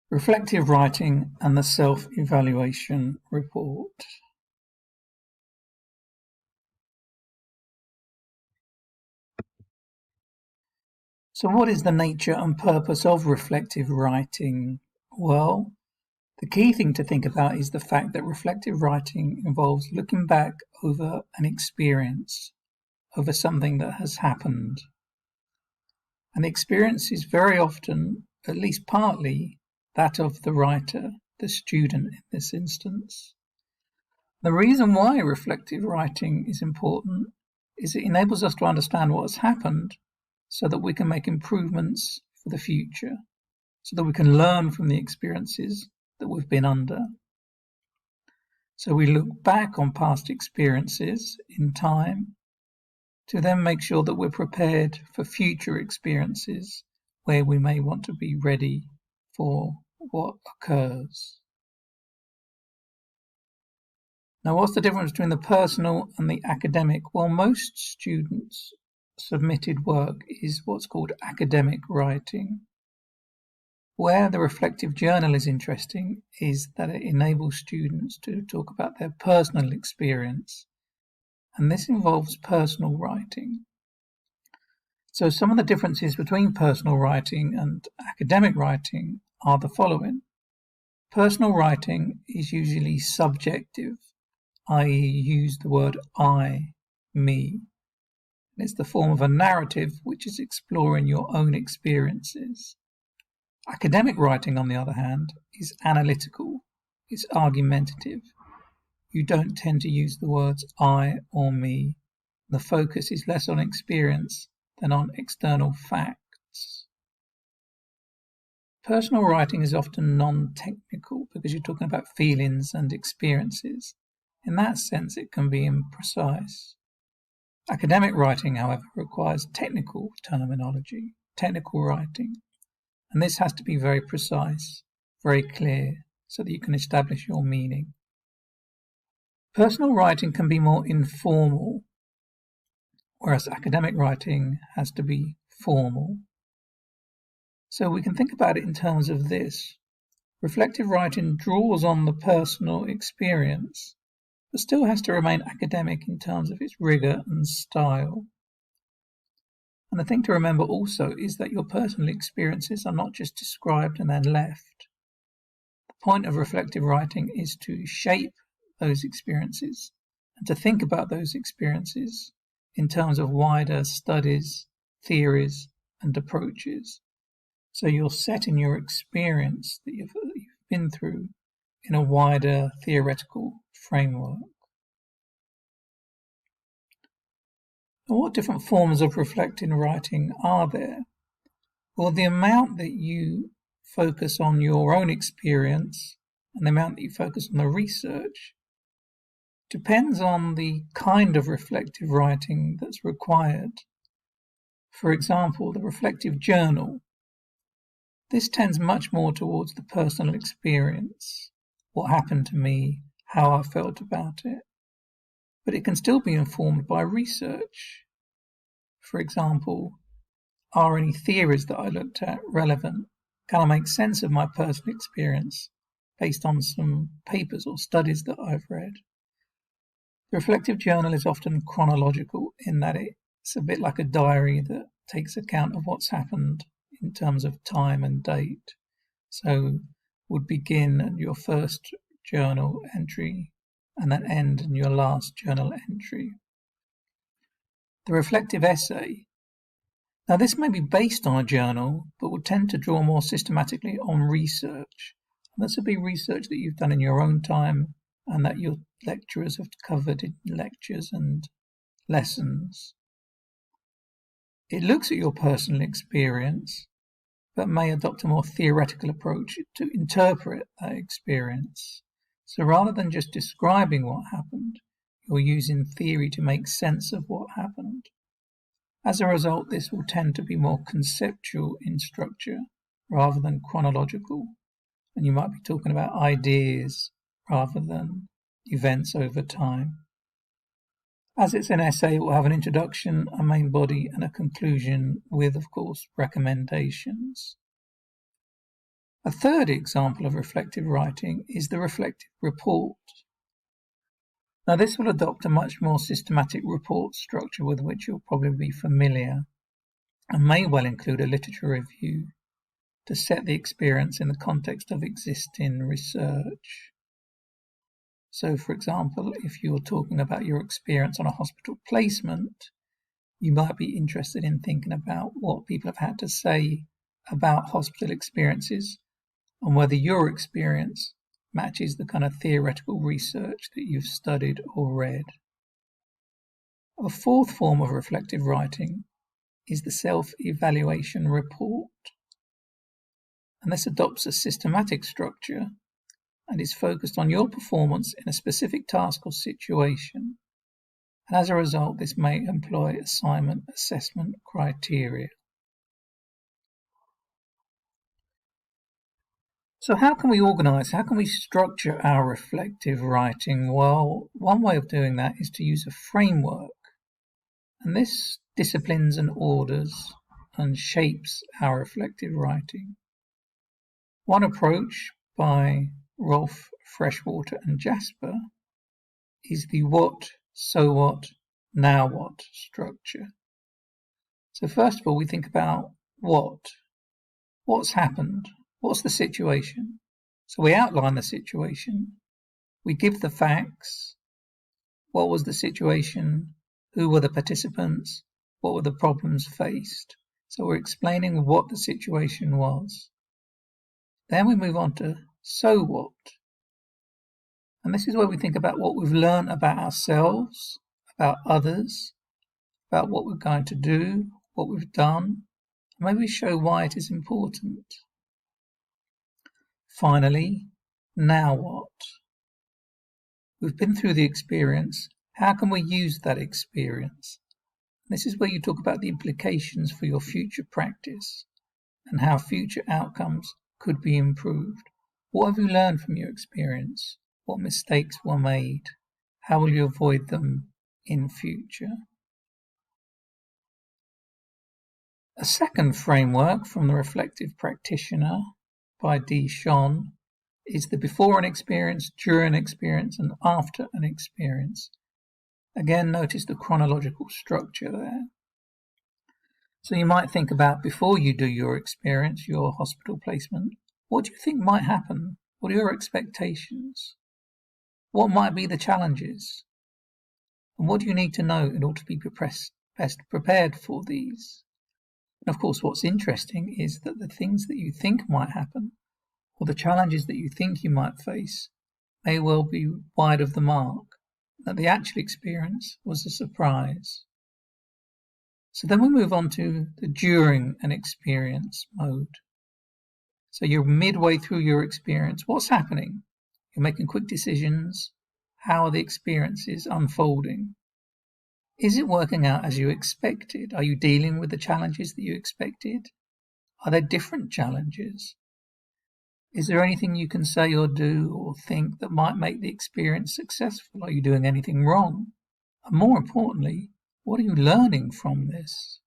Reflective writing and the self-evaluation report. So what is the nature and purpose of reflective writing? Well, the key thing to think about is the fact that reflective writing involves looking back over an experience, over something that has happened. And the experience is very often, at least partly, that of the writer, the student in this instance. The reason why reflective writing is important is it enables us to understand what has happened so that we can make improvements for the future, so that we can learn from the experiences that we've been under. So we look back on past experiences in time to then make sure that we're prepared for future experiences where we may want to be ready for what occurs. Now, what's the difference between the personal and the academic? Well, most students' submitted work is what's called academic writing. Where the reflective journal is interesting is that it enables students to talk about their personal experience, and this involves personal writing. So some of the differences between personal writing and academic writing are the following. Personal writing is usually subjective, i.e. you use the word I, me. It's the form of a narrative which is exploring your own experiences. Academic writing, on the other hand, is analytical, it's argumentative. You don't tend to use the words I or me. The focus is less on experience than on external facts. Personal writing is often non-technical because you're talking about feelings and experiences. In that sense, it can be imprecise. Academic writing, however, requires technical terminology, technical writing, and this has to be very precise, very clear, so that you can establish your meaning. Personal writing can be more informal, whereas academic writing has to be formal. So we can think about it in terms of this. Reflective writing draws on the personal experience, but still has to remain academic in terms of its rigor and style. And the thing to remember also is that your personal experiences are not just described and then left. The point of reflective writing is to shape those experiences and to think about those experiences in terms of wider studies, theories, and approaches. So you're setting your experience that you've been through in a wider theoretical framework. Now, what different forms of reflective writing are there? Well, the amount that you focus on your own experience and the amount that you focus on the research depends on the kind of reflective writing that's required. For example, the reflective journal. This tends much more towards the personal experience, what happened to me, how I felt about it. But it can still be informed by research. For example, are any theories that I looked at relevant? Can I make sense of my personal experience based on some papers or studies that I've read? The reflective journal is often chronological in that it's a bit like a diary that takes account of what's happened in terms of time and date. So would begin at your first journal entry and then end in your last journal entry. The reflective essay. Now this may be based on a journal, but would tend to draw more systematically on research. And this would be research that you've done in your own time and that your lecturers have covered in lectures and lessons. It looks at your personal experience, but may adopt a more theoretical approach to interpret that experience. So rather than just describing what happened, you're using theory to make sense of what happened. As a result, this will tend to be more conceptual in structure rather than chronological, and you might be talking about ideas rather than events over time. As it's an essay, it will have an introduction, a main body, and a conclusion with, of course, recommendations. A third example of reflective writing is the reflective report. Now, this will adopt a much more systematic report structure with which you'll probably be familiar, and may well include a literature review to set the experience in the context of existing research. So, for example, if you're talking about your experience on a hospital placement, you might be interested in thinking about what people have had to say about hospital experiences and whether your experience matches the kind of theoretical research that you've studied or read. A fourth form of reflective writing is the self-evaluation report. And this adopts a systematic structure and is focused on your performance in a specific task or situation. And as a result, this may employ assignment assessment criteria. So how can we organise, how can we structure our reflective writing? Well, one way of doing that is to use a framework. And this disciplines and orders and shapes our reflective writing. One approach by Rolf, Freshwater and Jasper is the what, so what, now what structure. So first of all, we think about what's happened, what's the situation. So we outline the situation, we give the facts, what was the situation, who were the participants, what were the problems faced. So we're explaining what the situation was. Then we move on to so what. And this is where we think about what we've learned about ourselves, about others, about what we're going to do, what we've done, and maybe show why it is important. Finally, now what? We've been through the experience. How can we use that experience? This is where you talk about the implications for your future practice and how future outcomes could be improved. What have you learned from your experience? What mistakes were made? How will you avoid them in future? A second framework from the reflective practitioner by D. Shon is the before an experience, during an experience, and after an experience. Again, notice the chronological structure there. So you might think about before you do your experience, your hospital placement, what do you think might happen? What are your expectations? What might be the challenges? And what do you need to know in order to be best prepared for these? And of course, what's interesting is that the things that you think might happen, or the challenges that you think you might face, may well be wide of the mark, that the actual experience was a surprise. So then we move on to the during an experience mode. So you're midway through your experience. What's happening? You're making quick decisions. How are the experiences unfolding? Is it working out as you expected? Are you dealing with the challenges that you expected? Are there different challenges? Is there anything you can say or do or think that might make the experience successful? Are you doing anything wrong? And more importantly, what are you learning from this?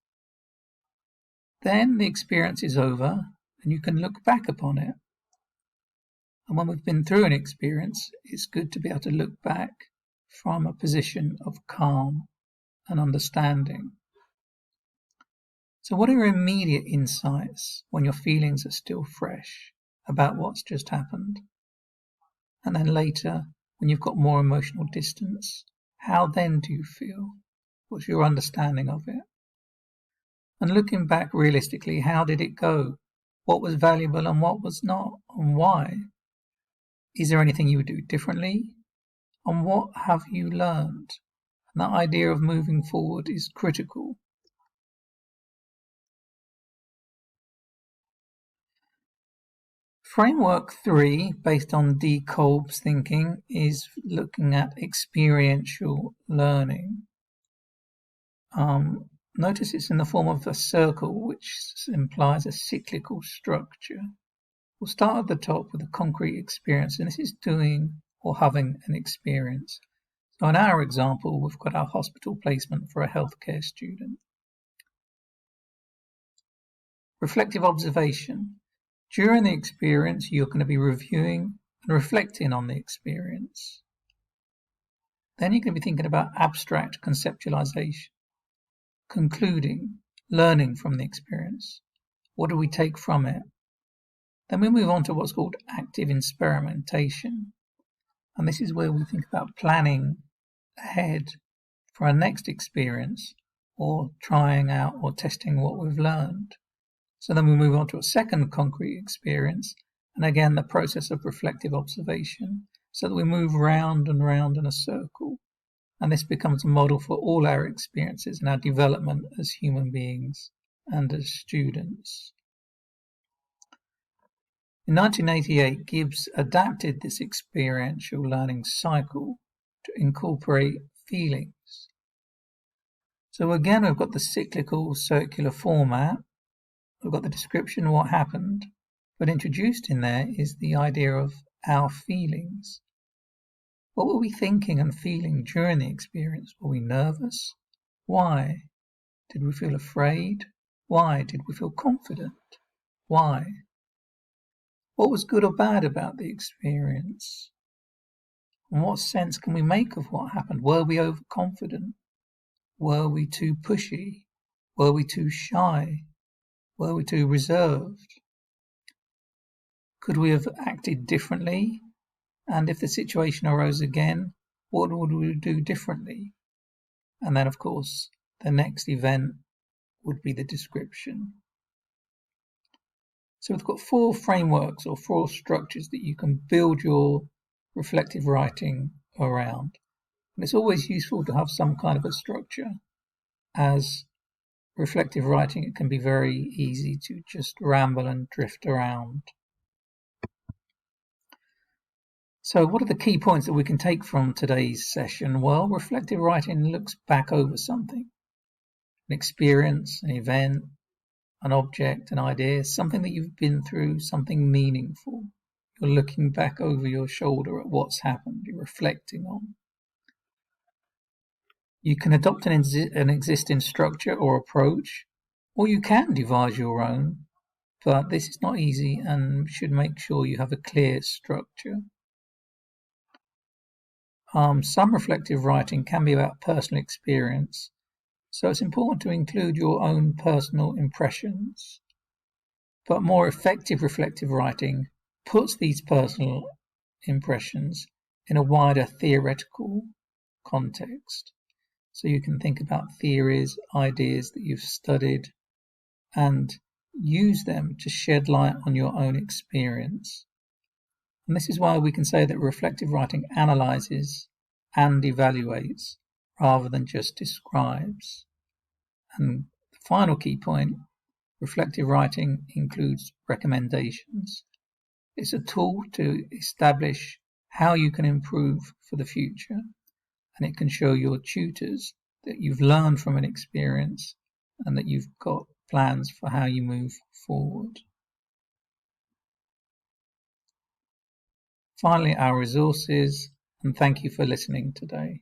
Then the experience is over and you can look back upon it. And when we've been through an experience, it's good to be able to look back from a position of calm and understanding. So what are your immediate insights when your feelings are still fresh about what's just happened? And then later, when you've got more emotional distance, how then do you feel? What's your understanding of it? And looking back realistically, how did it go? What was valuable and what was not, and why? Is there anything you would do differently? And what have you learned? And that idea of moving forward is critical. Framework 3, based on D. Kolb's thinking, is looking at experiential learning. Notice it's in the form of a circle, which implies a cyclical structure. We'll start at the top with a concrete experience, and this is doing or having an experience. So in our example, we've got our hospital placement for a healthcare student. Reflective observation. During the experience, you're going to be reviewing and reflecting on the experience. Then you're going to be thinking about abstract conceptualization, concluding, learning from the experience. What do we take from it? Then we move on to what's called active experimentation. And this is where we think about planning ahead for our next experience, or trying out or testing what we've learned. So then we move on to a second concrete experience, and again the process of reflective observation, so that we move round and round in a circle. And this becomes a model for all our experiences and our development as human beings and as students. In 1988, Gibbs adapted this experiential learning cycle to incorporate feelings. So again, we've got the cyclical circular format. We've got the description of what happened, but introduced in there is the idea of our feelings. What were we thinking and feeling during the experience? Were we nervous? Why? Did we feel afraid? Why? Did we feel confident? Why? What was good or bad about the experience? And what sense can we make of what happened? Were we overconfident? Were we too pushy? Were we too shy? Were we too reserved? Could we have acted differently? And if the situation arose again, what would we do differently? And then, of course, the next event would be the description. So we've got 4 frameworks or 4 structures that you can build your reflective writing around. And it's always useful to have some kind of a structure. As reflective writing, it can be very easy to just ramble and drift around. So what are the key points that we can take from today's session? Well, reflective writing looks back over something, an experience, an event, an object, an idea, something that you've been through, something meaningful. You're looking back over your shoulder at what's happened, you're reflecting on. You can adopt an existing structure or approach, or you can devise your own, but this is not easy and should make sure you have a clear structure. Some reflective writing can be about personal experience, so it's important to include your own personal impressions. But more effective reflective writing puts these personal impressions in a wider theoretical context. So you can think about theories, ideas that you've studied, and use them to shed light on your own experience. And this is why we can say that reflective writing analyzes and evaluates rather than just describes. And the final key point, reflective writing includes recommendations. It's a tool to establish how you can improve for the future, and it can show your tutors that you've learned from an experience and that you've got plans for how you move forward. Finally, our resources, and thank you for listening today.